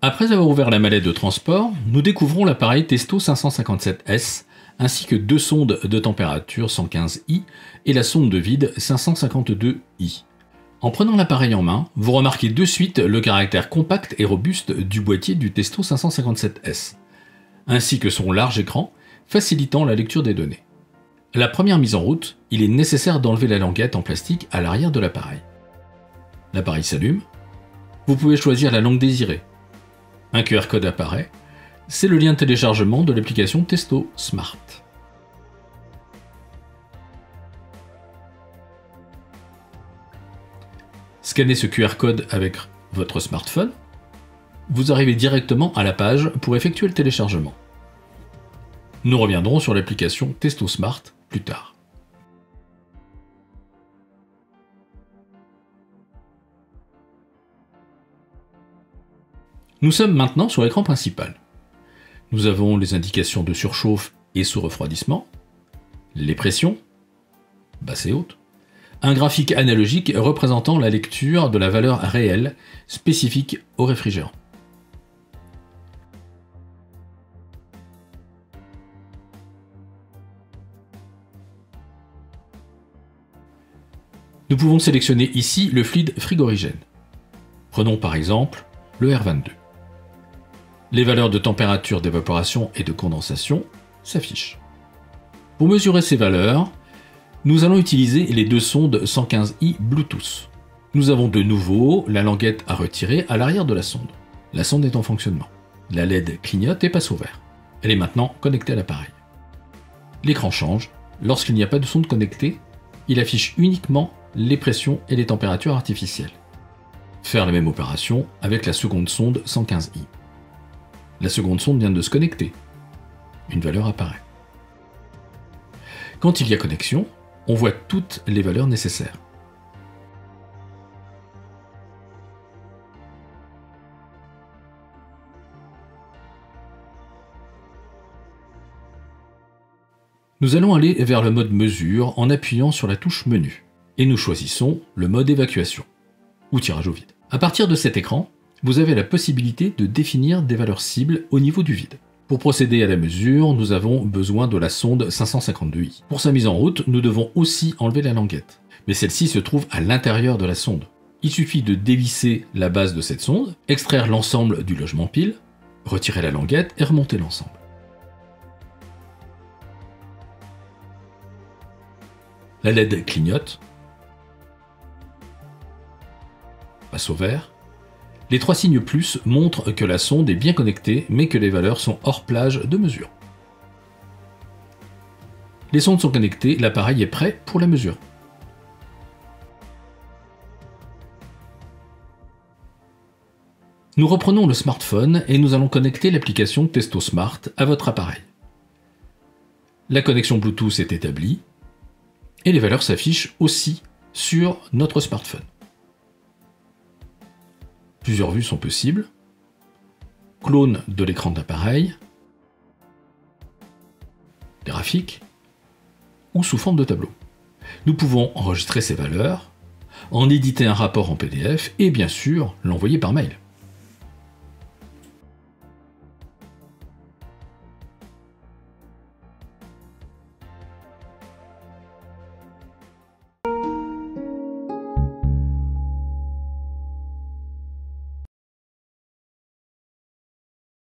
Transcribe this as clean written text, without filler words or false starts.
Après avoir ouvert la mallette de transport, nous découvrons l'appareil Testo 557S, ainsi que deux sondes de température 115i et la sonde de vide 552i. En prenant l'appareil en main, vous remarquez de suite le caractère compact et robuste du boîtier du Testo 557S, ainsi que son large écran, facilitant la lecture des données. À la première mise en route, il est nécessaire d'enlever la languette en plastique à l'arrière de l'appareil. L'appareil s'allume. Vous pouvez choisir la langue désirée. Un QR code apparaît. C'est le lien de téléchargement de l'application Testo Smart. Scannez ce QR code avec votre smartphone. Vous arrivez directement à la page pour effectuer le téléchargement. Nous reviendrons sur l'application Testo Smart plus tard. Nous sommes maintenant sur l'écran principal. Nous avons les indications de surchauffe et sous refroidissement, les pressions, basse et haute, un graphique analogique représentant la lecture de la valeur réelle spécifique au réfrigérant. Nous pouvons sélectionner ici le fluide frigorigène. Prenons par exemple le R22. Les valeurs de température d'évaporation et de condensation s'affichent. Pour mesurer ces valeurs, nous allons utiliser les deux sondes 115i Bluetooth. Nous avons de nouveau la languette à retirer à l'arrière de la sonde. La sonde est en fonctionnement. La LED clignote et passe au vert. Elle est maintenant connectée à l'appareil. L'écran change. Lorsqu'il n'y a pas de sonde connectée, il affiche uniquement les pressions et les températures artificielles. Faire la même opération avec la seconde sonde 115i. La seconde sonde vient de se connecter. Une valeur apparaît. Quand il y a connexion, on voit toutes les valeurs nécessaires. Nous allons aller vers le mode mesure en appuyant sur la touche menu. Et nous choisissons le mode évacuation, ou tirage au vide. À partir de cet écran, vous avez la possibilité de définir des valeurs cibles au niveau du vide. Pour procéder à la mesure, nous avons besoin de la sonde 552i. Pour sa mise en route, nous devons aussi enlever la languette. Mais celle-ci se trouve à l'intérieur de la sonde. Il suffit de dévisser la base de cette sonde, extraire l'ensemble du logement pile, retirer la languette et remonter l'ensemble. La LED clignote, passe au vert. Les trois signes plus montrent que la sonde est bien connectée, mais que les valeurs sont hors plage de mesure. Les sondes sont connectées, l'appareil est prêt pour la mesure. Nous reprenons le smartphone et nous allons connecter l'application Testo Smart à votre appareil. La connexion Bluetooth est établie et les valeurs s'affichent aussi sur notre smartphone. Plusieurs vues sont possibles. Clone de l'écran de l'appareil, graphique ou sous forme de tableau. Nous pouvons enregistrer ces valeurs, en éditer un rapport en PDF et bien sûr l'envoyer par mail.